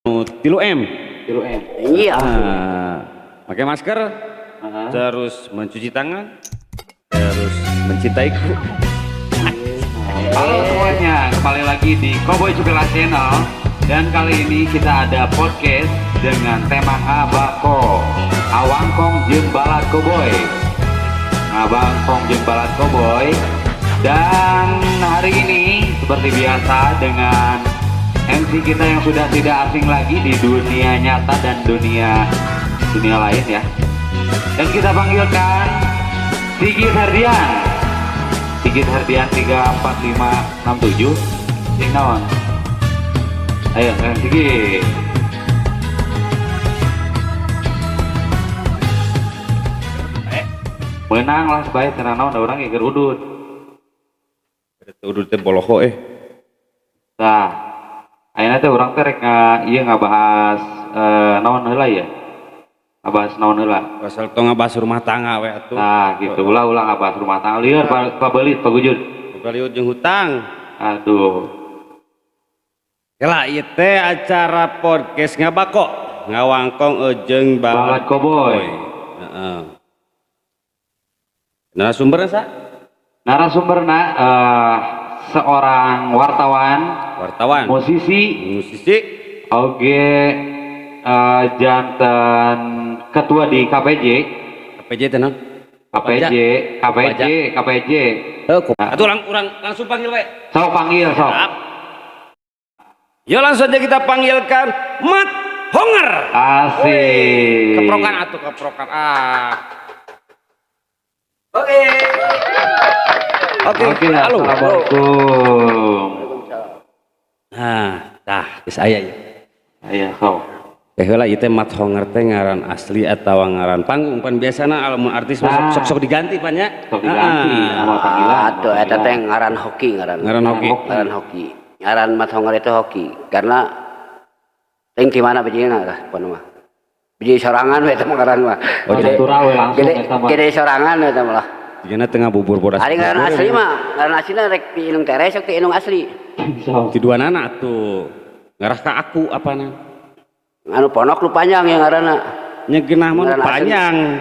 Tilu M. Iya. Pakai masker, terus mencuci tangan, terus mencintaiku. Halo semuanya, kembali lagi di Cowboy Cupila Channel. Dan kali ini kita ada podcast dengan tema Ngabako Awangkong jeung Balad Cowboy. Ngabangkong jeung Balad Cowboy. Dan hari ini seperti biasa dengan MC kita yang sudah tidak asing lagi di dunia nyata dan dunia lain ya. Dan kita panggilkan Sigit Herdian. Sigit Herdian 34567. Sing naon? Ayo, Sigit. Menang lah sebaik karena naon ada orang yang gerudut. Udut teh boloho Nah, ayeuna teh urang teh rek ngabahas naon heula ya? Ngabahas naon heula? Asal tong ngabahas rumah tangga we atuh. Nah, gitu ulah ngabahas rumah tangga. Lieur pabelit pagujud. Pagaliut jeung hutang. Aduh. Kela ieu teh acara podcast Ngabako, Ngawangkong jeung Balad Cowboy. Heeh. Narasumberna sa? Narasumberna seorang wartawan, musisi, oge janten ketua di KPJ. KPJ teh naon? KPJ. Atuh urang langsung panggil we. Sok panggil sok. Yo langsung aja kita panggilkan Mat Honger. Asik. Keprokan. Oke, halo. Assalamualaikum. Tah, geus aya ya. Aya sok. Heula ieu teh Mat Honger teh ngaran asli atawa ngaran panggung pan biasana alamun artis sok diganti pan nya. Sok diganti nama panggilan. Aduh, eta teh ngaran hoki Ngaran hoki. Ngaran Mat Honger itu hoki karena ting di mana bijina lah panu mah. Biji sorangan we eta mah ngaran mah. Gede sorangan we eta mah. Digana tengah bubur bodas. Ari ngaran asli mah, ngaran aslina rek ti inung tere sok ti inung asli. Ti duanana atuh. Ngarah ka aku apana? Anu ponok lu panjang yang ngaranna. Nya geunah mah panjang.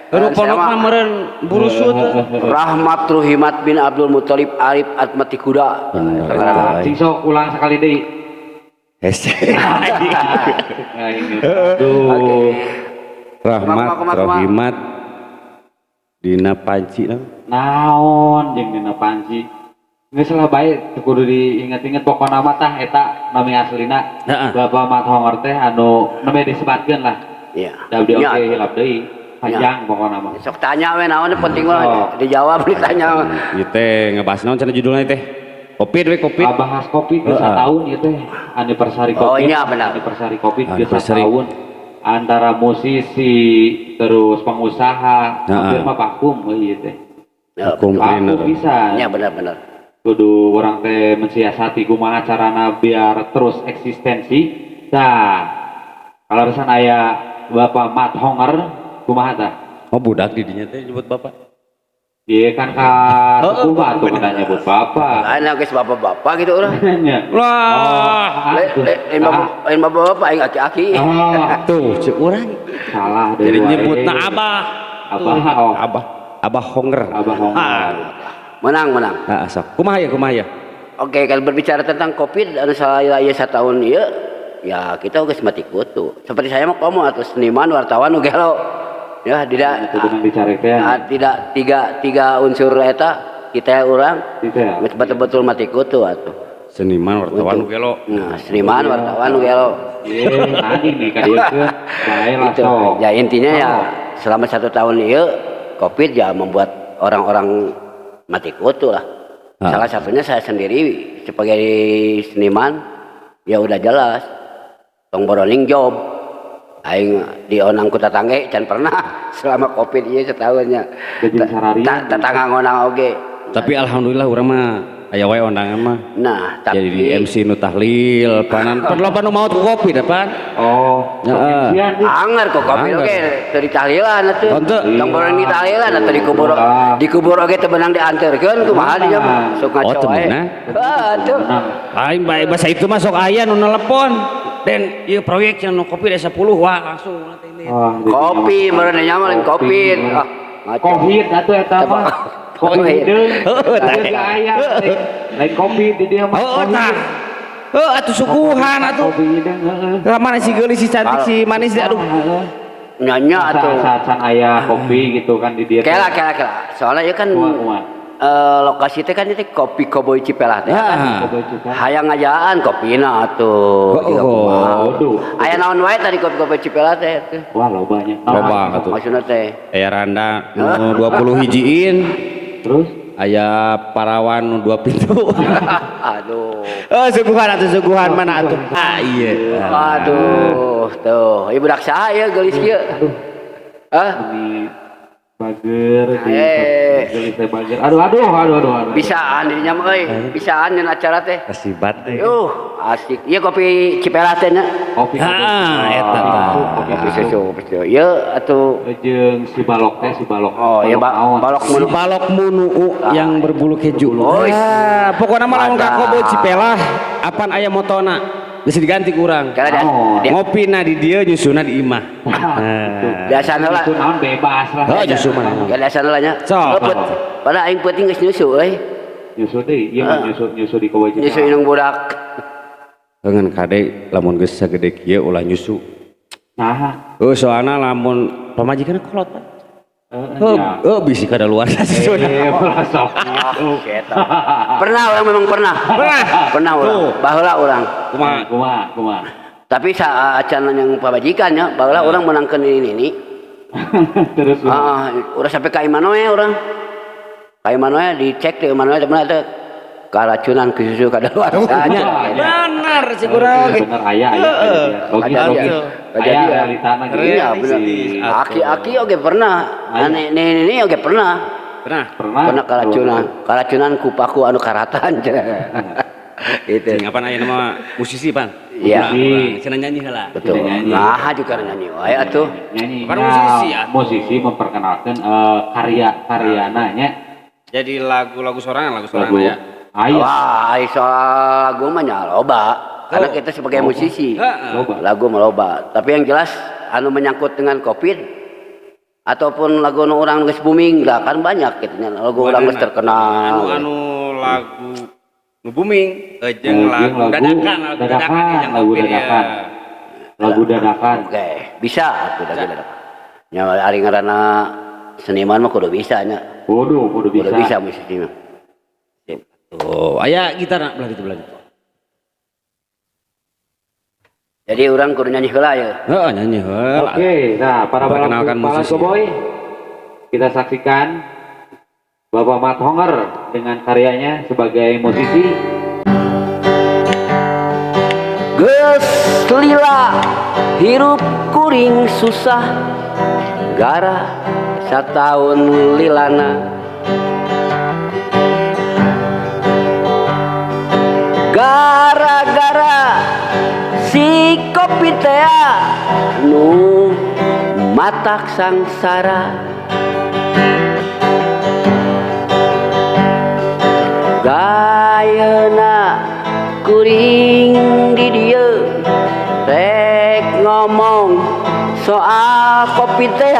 Anu ponok mah meureun burusut. Rahmat Ruhimat bin Abdul Muthalib Arif Atmati Kuda. Sing sok ulang sekali deui. Hese. Aduh. Rahmat Rohimat Dina Panci naon jeung dina Panci geus lah bae teu kudu diinget-inget pokona mah tah eta nami aslina Bapak Mat Honger teh anu nami disebatkeun lah. Iya. Da oge hilap deui panjang pokona mah. Sok tanya we naon penting mah dijawab ditanya. Ieu teh ngebahas naon cenah judulna teh? Covid. Bahas Covid geus sataun ieu teh anniversary Covid. Oh iya benar. Anniversary Covid geus sataun. Antara musisi terus pengusaha hampir mah vakum ieu teh. Vakum pisan. Iya benar. Kudu orang teh mensiasati kumaha carana biar terus eksistensi. Tah, kalau resan aya Bapak Mat Honger kumaha tah? Oh budak di dinya teh nyebut bapak. Iya kan ka sepuh atuh kada nyebut bapak. Ana geus bapak-bapak gitu urang. Lah. Lain bapak-bapak aing aki-aki. Tuh ceu urang Salah jadi nyebutna Abah. Abah Honger. Menang. Heeh sok. Kumaha ya? Oke, kalau berbicara tentang Covid anu saya setahun ieu ya kita geus mati kutu. Seperti saya mah komo atau seniman wartawan oge lo. Ya tidak tidak tiga unsur eta kita urang betul-betul mati kutu atuh. Seniman wartawan oge lo. Nah, seniman wartawan oge lo. Anjing nih ka dieu bae lah sok. Ya intinya ya selama 1 tahun ieu Covid ya membuat orang-orang mati kutu lah. Salah satunya saya sendiri sebagai seniman ya udah jelas tong boroning job. Aing di onang ku tatangge can pernah selama Covid ieu setahunnya. Tetangga ngonang oge. Tapi alhamdulillah urang mah aya wae undangan mah. Nah, Jadi di tapi MC nu tahlil, panan perlu nu mau kopi depan. Oh, Heeh. sian nih. anger kok kopi Anger. oge dari tahlilan atuh. Henteu. Tong bareng di tahlilan atuh dikubur oge teu beunang dianterkeun kumaha dia mah. Sok Oh, ngaco teu wae. meunang. Atuh. Lain bae bahasa itu masuk aya nu nelepon. Dan ieu proyek yang nu kopi ada 10 wah langsung nanti ini. Oh, Kopi meureun nyaman kopi. Ah, ngaco. Covid atuh eta mah. Covid deui. Aya aya. Lain kopi di dia mah. Oh, tah. Atuh suguhan atuh. Kopi deung heeh. Mana si geulis si cantik si manis dia aduh. Nyanya atuh. Saat aya kopi gitu kan di dia. Kela. Soalnya ya kan Kumaha. lokasi teh kan itu kopi Cowboy Cipelah teh. Ah. Kopi juga. Hayang ngajaan kopina atuh. Waduh. Aya naon wae tadi kopi Cipelah teh teh. Wah, lobanya. Loba atuh. Maksudna teh. Aya randa nu 20 hijiin. Terus Aya parawan nu 2 pintu. Aduh. Suguhan mana atuh? Ah iya. Aduh, tuh. Ieu budak saha ieu geulis kieu? Hah? ini bager di gelis teh bager. Aduh. Bisaan dirinya mah euy. Bisaan dina acara teh. Kasibat teh. Asik. Ieu kopi Cipelah teh nya. Kopi. Eta tah. Kopi susu. Ieu atuh. Jeung si balok. Oh, ya balok munu. Balok munu yang berbulu keju. Oh, Pokoknya mah lamun ka Kobo Cipelah, apan aya motona. Geus diganti kurang. Karena dia Ngopina di dieu nyusuna di imah. biasana lah. Itu naon bebas lah. Oh, nyusu mah. Ya biasana lah nya. Sok. Pada aing peuting geus nyusu euy. Nyusu deui, ieu mah nyusu di Kowe Cipelah. Nyusu indung budak. Dengan kade lamun geus sagede kieu ulah nyusu. Nah, Soalna lamun pamajikan kolot Pak. ya. Bisi kada luar sih. Ulah sok. Pernah orang memang pernah. Pernah orang. Baheula urang. Kumaha. Tapi acan yang pabajikan ya, baheula urang menangkeun ini. Terus Urang sampai ka Imanoe urang. Ka Imanoe dicek di Imanoe temen teh karacunan ke susu kada luar. Benar sih kurang. Bener aya. Logis. Aya realitana gitu. Iya bener. Aki oge pernah. Ini oge pernah. Pernah karacunan kupaku anu karatan. Gitu. Sing apa aya nama musisi Pan? Iya. Cenah nyanyi heula. Betul. Nah, juga nyanyi wae atuh. Nyanyi. Kan musisi ya? Musisi memperkenalkan karya-karyana nya. Jadi lagu sorangan ya. Aya. Wah, soal lagu mah nya loba. Karena kita sebagai musisi, lagu mah loba. Tapi yang jelas anu menyangkut dengan Covid ataupun lagu nu urang geus booming lah kan banyak gitu nya. Lagu urang geus terkenal. Anu lagu nu booming jeung lagu dadakan yang lagu dadakan. Lagu dadakan. Oke, bisa atuh dadakan. Nya ari ngaranna seniman mah kudu bisa nya. Kudu bisa. Kudu bisa musisi mah. Oh, aya gitar belah gitu. Jadi orang kudu nyanyi heula ya. Heeh, nyanyi heula. Oke, nah para perkenalkan musisi. Koboy, kita saksikan Bapak Mat Honger dengan karyanya sebagai musisi. Geus lila hirup kuring susah gara sataun lilana gara-gara si kopi teh nu matak sangsara gayeuna kuring di dieu rek ngomong soal kopi teh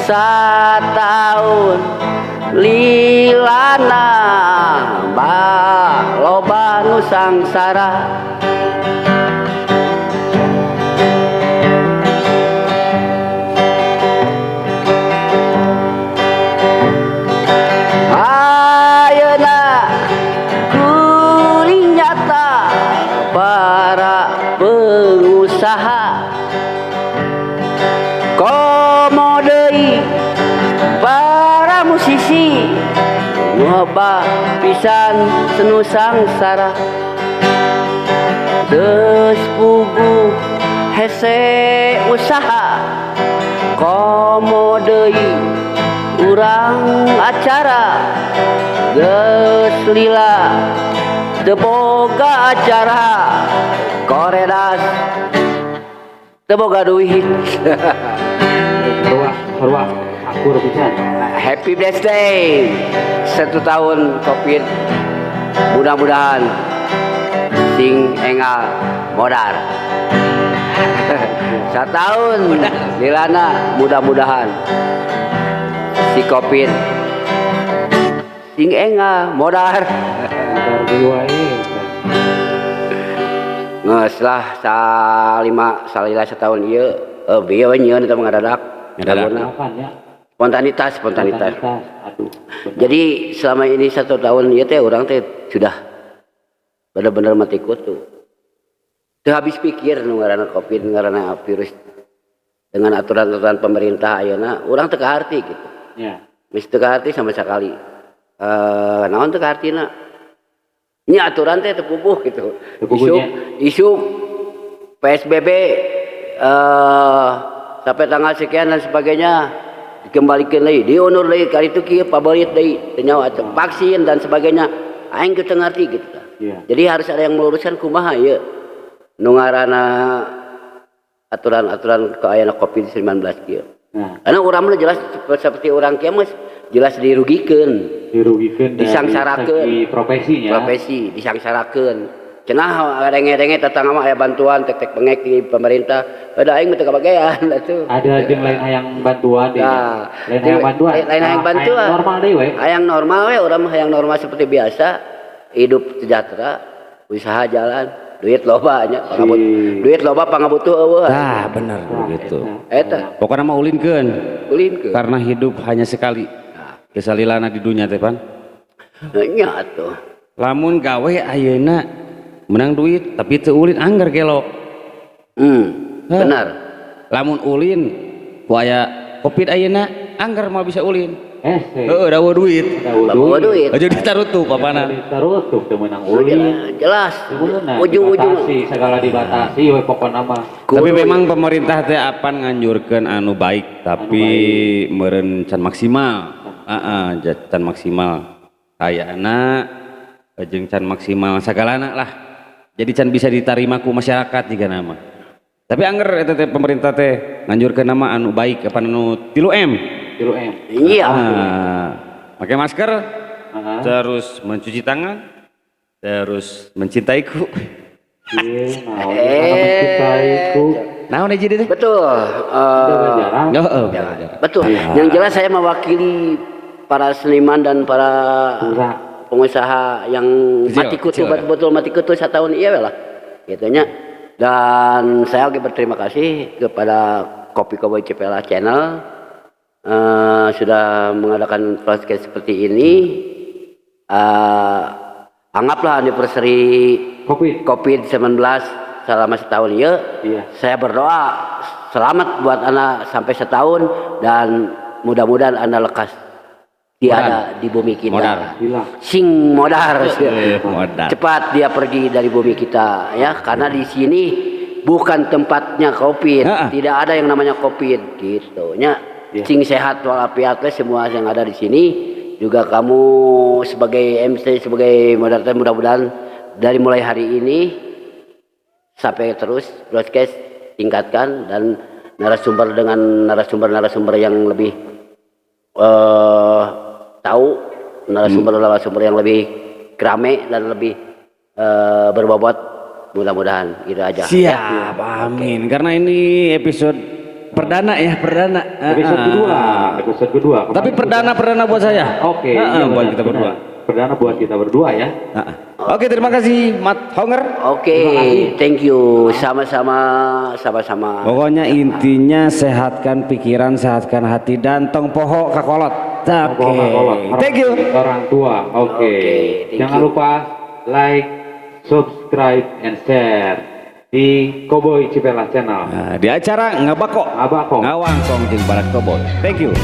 sataun lilana loba nu sangsara ayeuna kuring nyata para pengusaha komo deui para musisi nyoba pisan senu sangsara geus puguh hese usaha komo deui urang acara geus lila teu boga acara koredas teu boga duit. Sarua akur pisan. Happy birthday 1 tahun Covid, mudah-mudahan sing engal modar. 1 tahun lilana, mudah-mudahan si Covid sing engal modar. Berdua Ngeus lah salila setahun ieu bieu nyeun eta ngadadak. Kapan ya? Spontanitas. Aduh. Jadi selama ini 1 tahun ieu teh urang teh sudah bener-bener mati kutu. Teu habis pikir nu ngaranna Covid, ngaranna virus. Dengan aturan-aturan pemerintah ayeuna urang teu kaharti gitu. Ya. Geus teu kaharti sama sekali. Naon teu kahartina? Ini aturan teh teu pupuh gitu. Isu PSBB sampai tanggal sekian dan sebagainya dikembalikan lagi, diundur lagi kali itu kieu pabelit deui teu nyawa vaksin dan sebagainya. Aing teu ngarti gitu. Iya. Jadi harus ada yang meluruskan kumaha ieu. Nu ngaranna aturan-aturan ke ayana Covid-19 kieu. Nah, Karena urang mah jelas seperti orang kieu mah jelas dirugikan. Disangsarakeun di profesinya. Profesi disangsarakeun. Cenah renge-renge tetangga mah aya bantuan tek-tek pengek di pemerintah. Pada aing teu kabagean atuh. Ada jeung lain hayang bantuan deh. Nah, Lain hayang bantuan. Lain hayang bantuan. Hayang normal deui we. Hayang normal we, urang mah hayang normal seperti biasa. Hidup sejahtera, usaha jalan, duit loba nya, duit loba pangabutuh eueuh. Nah, bener begitu. Eta Pokoknya mah ulinkeun. ulin ke. Karena hidup hanya sekali. Kesalilana di dunia teh pan. Nya atuh. Lamun gawe ayeuna menang duit tapi teu ulin anggar gelo. Benar. Lamun ulin ku aya Covid ayeuna anggar mah bisa ulin. Heuh, Dawa duit. Bawa duit. Aja ditarutup papana. Tarutup teu meunang ulin. Jelas. Ujung-ujung segala dibatasi we pokona mah. Tapi memang pemerintah teh apan nganjurkeun anu baik tapi meureun can maksimal. Can maksimal. Ayana jeung can maksimal sagalana lah. Jadi can bisa diterima ku masyarakat juga nama. Tapi angger eta teh pemerintah teh nganjurkeun nama anu baik apa anu 3M. 3M. Iya. Pakai masker, terus mencuci tangan, terus mencintaiku. Naon aja deh. Betul. Betul. Yang jelas saya mewakili para seniman dan para pengusaha yang mati kutu, betul mati kutu 1 tahun iya lah. Gitunya. Dan saya lagi berterima kasih kepada Kopi Cowboy Cipela Channel sudah mengadakan podcast seperti ini. Anggaplah anniversary COVID-19 selama 1 tahun ya. Saya berdoa selamat buat anak sampai 1 tahun dan mudah-mudahan anak lekas tiada di bumi kita. Sing modar. Cepat dia pergi dari bumi kita ya, karena di sini bukan tempatnya Covid. Tidak ada yang namanya Covid gitu nya. Sing sehat walafiat semua yang ada di sini. Juga kamu sebagai MC, sebagai moderator, mudah-mudahan dari mulai hari ini sampai terus broadcast tingkatkan dan narasumber dengan narasumber yang lebih tahu, narasumber yang lebih rame dan lebih berbobot, mudah-mudahan gitu aja. Siap, amin. Karena ini episode perdana ya, Episode kedua. Tapi perdana buat saya. Oke, buat kita berdua. Perdana buat kita berdua ya. Oke, terima kasih Mat Honger. Oke, thank you. Sama-sama. Pokoknya intinya sehatkan pikiran, sehatkan hati dan tong poho kakolot. Oke. Thank you. Orang tua. Oke. Jangan lupa like, subscribe, and share di Cowboy Cipela Channel. Di acara ngabako. Ngawangkong jeung Barat Cowboy. Thank you.